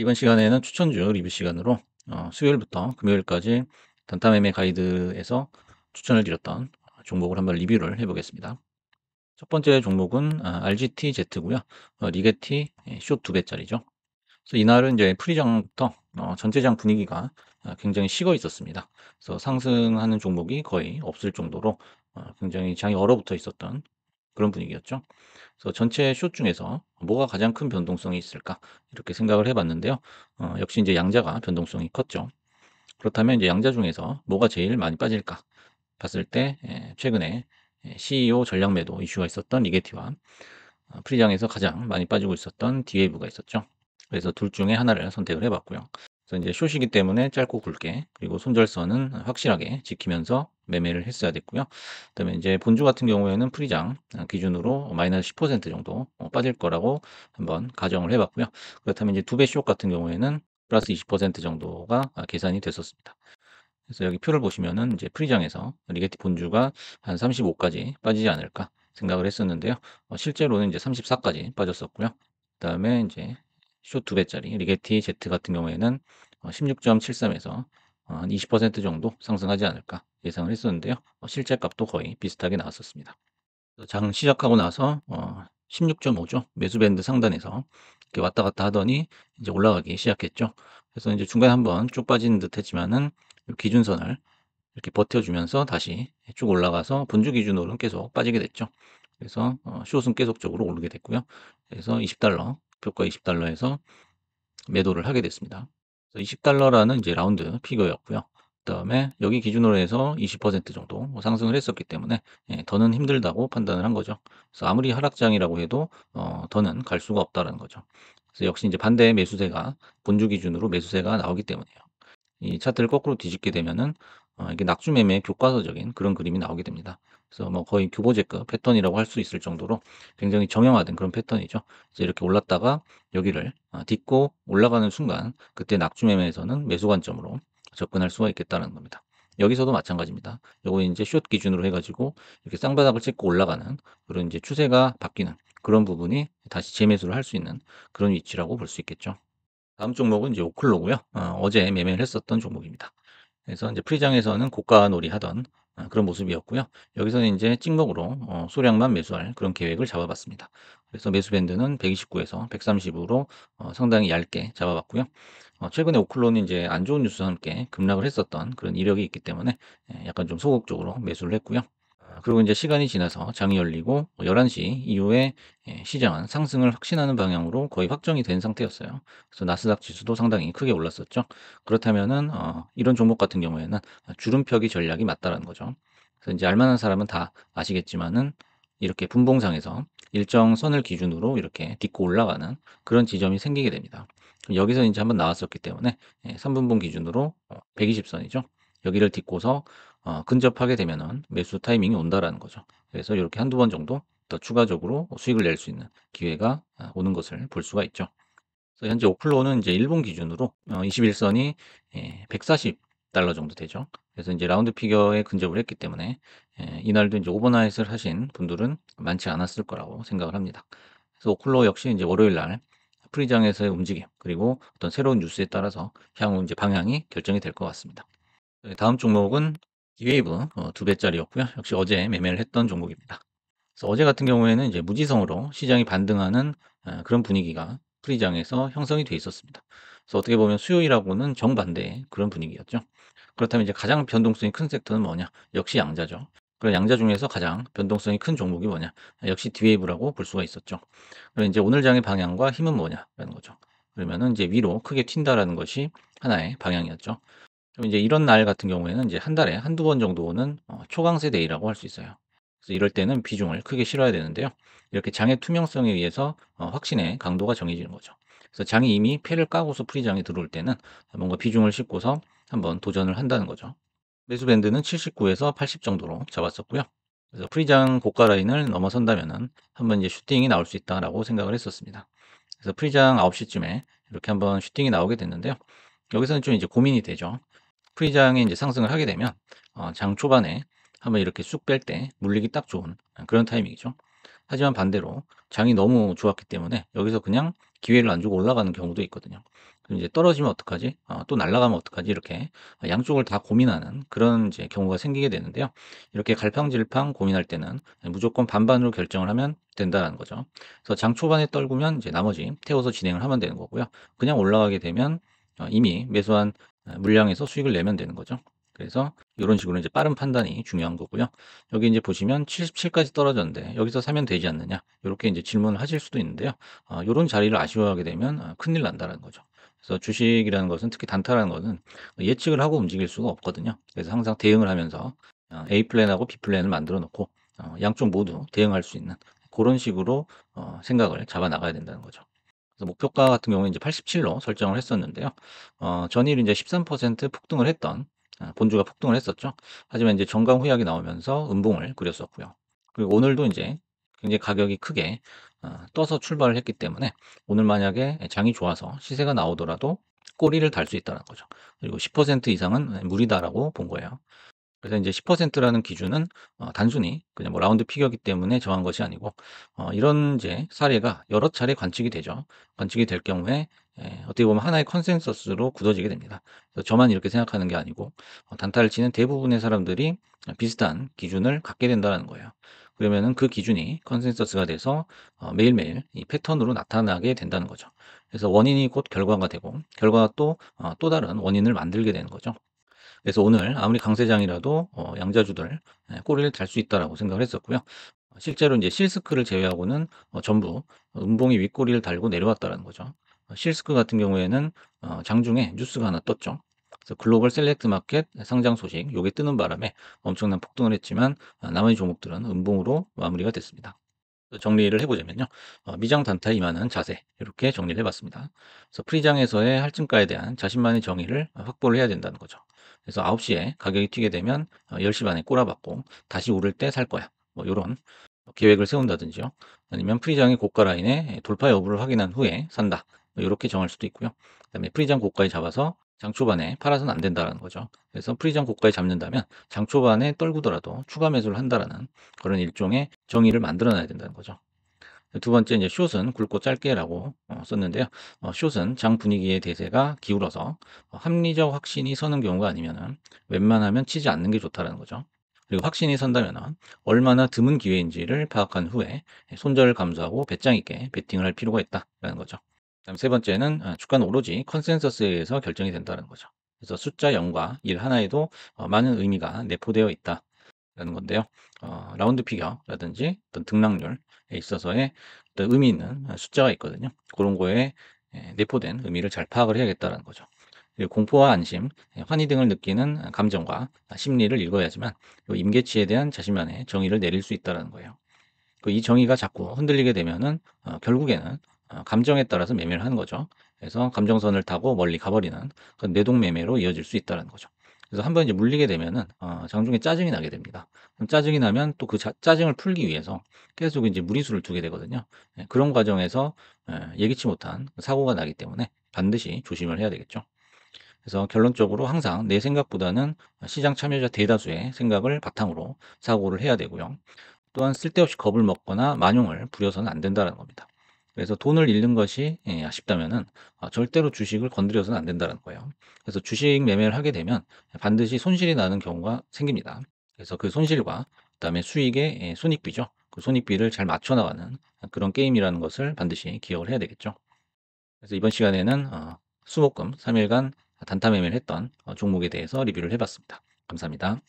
이번 시간에는 추천주 리뷰 시간으로 수요일부터 금요일까지 단타 매매 가이드에서 추천을 드렸던 종목을 한번 리뷰를 해보겠습니다. 첫 번째 종목은 RGTZ고요. 리게티 숏 2배짜리죠. 그래서 이날은 이제 프리장부터 전체장 분위기가 굉장히 식어 있었습니다. 그래서 상승하는 종목이 거의 없을 정도로 굉장히 장이 얼어붙어 있었던 그런 분위기였죠. 그래서 전체 숏 중에서 뭐가 가장 큰 변동성이 있을까? 이렇게 생각을 해봤는데요. 역시 이제 양자가 변동성이 컸죠. 그렇다면 이제 양자 중에서 뭐가 제일 많이 빠질까? 봤을 때 최근에 CEO 전략 매도 이슈가 있었던 리게티와 프리장에서 가장 많이 빠지고 있었던 디웨이브가 있었죠. 그래서 둘 중에 하나를 선택을 해봤고요. 그래서 이제 숏이기 때문에 짧고 굵게 그리고 손절선은 확실하게 지키면서 매매를 했어야 됐고요. 그다음에 이제 본주 같은 경우에는 프리장 기준으로 마이너스 10% 정도 빠질 거라고 한번 가정을 해봤고요. 그렇다면 이제 두 배 숏 같은 경우에는 플러스 20% 정도가 계산이 됐었습니다. 그래서 여기 표를 보시면은 이제 프리장에서 리게티 본주가 한 35까지 빠지지 않을까 생각을 했었는데요. 실제로는 이제 34까지 빠졌었고요. 그다음에 이제 숏 2배짜리 리게티 Z 같은 경우에는 16.73에서 한 20% 정도 상승하지 않을까 예상을 했었는데요. 실제 값도 거의 비슷하게 나왔었습니다. 장 시작하고 나서 16.5죠. 매수 밴드 상단에서 이렇게 왔다 갔다 하더니 이제 올라가기 시작했죠. 그래서 이제 중간에 한번 쭉 빠지는 듯 했지만은 요 기준선을 이렇게 버텨주면서 다시 쭉 올라가서 본주 기준으로는 계속 빠지게 됐죠. 그래서 숏은 계속적으로 오르게 됐고요. 그래서 20달러, 표가 20달러에서 매도를 하게 됐습니다. 그래서 20달러라는 이제 라운드 피겨였고요. 그다음에 여기 기준으로 해서 20% 정도 상승을 했었기 때문에 더는 힘들다고 판단을 한 거죠. 그래서 아무리 하락장이라고 해도 더는 갈 수가 없다라는 거죠. 그래서 역시 이제 반대의 매수세가 본주 기준으로 매수세가 나오기 때문이에요. 이 차트를 거꾸로 뒤집게 되면은 이게 낙주 매매의 교과서적인 그런 그림이 나오게 됩니다. 그래서 뭐 거의 교보제급 패턴이라고 할 수 있을 정도로 굉장히 정형화된 그런 패턴이죠. 그래서 이렇게 올랐다가 여기를 딛고 올라가는 순간 그때 낙주 매매에서는 매수 관점으로 접근할 수가 있겠다는 겁니다. 여기서도 마찬가지입니다. 요거 이제 숏 기준으로 해가지고 이렇게 쌍바닥을 찍고 올라가는 그런 이제 추세가 바뀌는 그런 부분이 다시 재매수를 할 수 있는 그런 위치라고 볼 수 있겠죠. 다음 종목은 이제 오클로고요. 어제 매매를 했었던 종목입니다. 그래서 이제 프리장에서는 고가 놀이 하던 그런 모습이었고요. 여기서는 이제 찍먹으로 소량만 매수할 그런 계획을 잡아봤습니다. 그래서 매수 밴드는 129에서 130으로 상당히 얇게 잡아봤고요. 최근에 오클론이 이제 안 좋은 뉴스와 함께 급락을 했었던 그런 이력이 있기 때문에 약간 좀 소극적으로 매수를 했고요. 그리고 이제 시간이 지나서 장이 열리고 11시 이후에 시장은 상승을 확신하는 방향으로 거의 확정이 된 상태였어요. 그래서 나스닥 지수도 상당히 크게 올랐었죠. 그렇다면은 이런 종목 같은 경우에는 주름펴기 전략이 맞다라는 거죠. 그래서 이제 알만한 사람은 다 아시겠지만은 이렇게 분봉상에서 일정 선을 기준으로 이렇게 딛고 올라가는 그런 지점이 생기게 됩니다. 여기서 이제 한번 나왔었기 때문에 3분봉 기준으로 120선이죠. 여기를 딛고서 근접하게 되면은 매수 타이밍이 온다라는 거죠. 그래서 이렇게 한두 번 정도 더 추가적으로 수익을 낼 수 있는 기회가 오는 것을 볼 수가 있죠. 그래서 현재 오클로는 이제 일본 기준으로 21선이 140달러 정도 되죠. 그래서 이제 라운드 피겨에 근접을 했기 때문에 이날도 이제 오버나잇을 하신 분들은 많지 않았을 거라고 생각을 합니다. 그래서 오클로 역시 이제 월요일 날 프리장에서의 움직임 그리고 어떤 새로운 뉴스에 따라서 향후 이제 방향이 결정이 될 것 같습니다. 네, 다음 종목은 디웨이브 2배짜리였고요. 역시 어제 매매를 했던 종목입니다. 그래서 어제 같은 경우에는 이제 무지성으로 시장이 반등하는 그런 분위기가 프리장에서 형성이 돼 있었습니다. 그래서 어떻게 보면 수요일하고는 정반대의 그런 분위기였죠. 그렇다면 이제 가장 변동성이 큰 섹터는 뭐냐? 역시 양자죠. 그런 양자 중에서 가장 변동성이 큰 종목이 뭐냐? 역시 디웨이브라고 볼 수가 있었죠. 그럼 이제 오늘 장의 방향과 힘은 뭐냐라는 거죠. 그러면은 이제 위로 크게 튄다라는 것이 하나의 방향이었죠. 그럼 이제 이런 날 같은 경우에는 이제 한 달에 한두 번 정도는 초강세 데이라고 할 수 있어요. 그래서 이럴 때는 비중을 크게 실어야 되는데요. 이렇게 장의 투명성에 의해서 확신의 강도가 정해지는 거죠. 그래서 장이 이미 패를 까고서 프리장에 들어올 때는 뭔가 비중을 싣고서 한번 도전을 한다는 거죠. 매수 밴드는 79에서 80 정도로 잡았었고요. 그래서 프리장 고가 라인을 넘어선다면은 한번 이제 슈팅이 나올 수 있다라고 생각을 했었습니다. 그래서 프리장 9시쯤에 이렇게 한번 슈팅이 나오게 됐는데요. 여기서는 좀 이제 고민이 되죠. 프리장이 이제 상승을 하게 되면, 장 초반에 한번 이렇게 쑥 뺄 때 물리기 딱 좋은 그런 타이밍이죠. 하지만 반대로 장이 너무 좋았기 때문에 여기서 그냥 기회를 안 주고 올라가는 경우도 있거든요. 그럼 이제 '떨어지면 어떡하지? 또 날아가면 어떡하지?' 이렇게 양쪽을 다 고민하는 그런 이제 경우가 생기게 되는데요. 이렇게 갈팡질팡 고민할 때는 무조건 반반으로 결정을 하면 된다라는 거죠. 그래서 장 초반에 떨구면 이제 나머지 태워서 진행을 하면 되는 거고요. 그냥 올라가게 되면 이미 매수한 물량에서 수익을 내면 되는 거죠. 그래서 요런 식으로 이제 빠른 판단이 중요한 거고요. 여기 인제 보시면 77 까지 떨어졌는데 "여기서 사면 되지 않느냐?" 요렇게 인제 질문을 하실 수도 있는데요. 요런 자리를 아쉬워하게 되면 큰일 난다라는 거죠. 그래서 주식이라는 것은, 특히 단타라는 거는 예측을 하고 움직일 수가 없거든요. 그래서 항상 대응을 하면서 A 플랜하고 B 플랜을 만들어 놓고 양쪽 모두 대응할 수 있는 고런 식으로 생각을 잡아 나가야 된다는 거죠. 그래서 목표가 같은 경우에 이제 87로 설정을 했었는데요. 전일 인제 13% 폭등을 했던, 본주가 폭등을 했었죠. 하지만 인제 정강 후약이 나오면서 음봉을 그렸었고요. 그리고 오늘도 인제 굉장히 가격이 크게 떠서 출발을 했기 때문에 오늘 만약에 장이 좋아서 시세가 나오더라도 꼬리를 달 수 있다는 거죠. 그리고 10% 이상은 무리다라고 본 거예요. 그래서 인제 10% 라는 기준은 단순히 그냥 뭐 라운드 피겨이기 때문에 정한 것이 아니고 이런 이제 사례가 여러 차례 관측이 되죠. 관측이 될 경우에 어떻게 보면 하나의 컨센서스로 굳어지게 됩니다. 그래서 저만 이렇게 생각하는 게 아니고 단타를 치는 대부분의 사람들이 비슷한 기준을 갖게 된다는 거예요. 그러면은 그 기준이 컨센서스가 돼서 매일매일 이 패턴으로 나타나게 된다는 거죠. 그래서 원인이 곧 결과가 되고, 결과가 또 다른 원인을 만들게 되는 거죠. 그래서 오늘 아무리 강세장이라도 양자주들 꼬리를 달 수 있다라고 생각을 했었고요. 실제로 이제 실스크를 제외하고는 전부 음봉이 윗꼬리를 달고 내려왔다라는 거죠. 실스크 같은 경우에는 장중에 뉴스가 하나 떴죠. 그래서 글로벌 셀렉트 마켓 상장 소식 요게 뜨는 바람에 엄청난 폭등을 했지만 나머지 종목들은 음봉으로 마무리가 됐습니다. 정리를 해 보자면요. 미장 단타에 임하는 자세, 이렇게 정리를 해 봤습니다. 그래서 프리장에서의 할증가에 대한 자신만의 정의를 확보를 해야 된다는 거죠. 그래서 9 시에 가격이 튀게 되면 10시 반에 꼬라박고 다시 오를 때 살 거야. 뭐 요런 계획을 세운다든지요. 아니면 프리장의 고가 라인의 돌파 여부를 확인한 후에 산다. 뭐 요렇게 정할 수도 있고요. 그다음에 프리장 고가에 잡아서 장 초반에 팔아서는 안 된다라는 거죠. 그래서 프리장 고가에 잡는다면 장 초반에 떨구더라도 추가 매수를 한다라는 그런 일종의 정의를 만들어 놔야 된다는 거죠. 두 번째 이제 숏은 굵고 짧게라고 썼는데요. 숏은 장 분위기의 대세가 기울어서 합리적 확신이 서는 경우가 아니면은 웬만하면 치지 않는 게 좋다라는 거죠. 그리고 확신이 선다면은 얼마나 드문 기회인지를 파악한 후에 손절을 감수하고 배짱 있게 베팅을 할 필요가 있다라는 거죠. 그다음 세 번째는 주가는 오로지 컨센서스에 의해서 결정이 된다는 거죠. 그래서 숫자 0과 1 하나에도 많은 의미가 내포되어 있다. 라는 건데요. 라운드 피겨라든지 어떤 등락률에 있어서의 어떤 의미 있는 숫자가 있거든요. 그런 거에 내포된 의미를 잘 파악을 해야겠다는 거죠. 그리고 공포와 안심, 환희 등을 느끼는 감정과 심리를 읽어야지만 요 임계치에 대한 자신만의 정의를 내릴 수 있다는 거예요. 이 정의가 자꾸 흔들리게 되면은 결국에는 감정에 따라서 매매를 하는 거죠. 그래서 감정선을 타고 멀리 가버리는 그런 내동 매매로 이어질 수 있다는 거죠. 그래서 한번 이제 물리게 되면은 장중에 짜증이 나게 됩니다. 그럼 짜증이 나면 또 그 짜증을 풀기 위해서 계속 이제 무리수를 두게 되거든요. 그런 과정에서 예기치 못한 사고가 나기 때문에 반드시 조심을 해야 되겠죠. 그래서 결론적으로 항상 내 생각보다는 시장 참여자 대다수의 생각을 바탕으로 사고를 해야 되고요. 또한 쓸데없이 겁을 먹거나 만용을 부려서는 안 된다는 겁니다. 그래서 돈을 잃는 것이 아쉽다면은 절대로 주식을 건드려서는 안 된다는 거예요. 그래서 주식 매매를 하게 되면 반드시 손실이 나는 경우가 생깁니다. 그래서 그 손실과 그다음에 수익의 손익비죠. 그 손익비를 잘 맞춰 나가는 그런 게임이라는 것을 반드시 기억을 해야 되겠죠. 그래서 이번 시간에는 수목금 3일간 단타 매매를 했던 종목에 대해서 리뷰를 해 봤습니다. 감사합니다.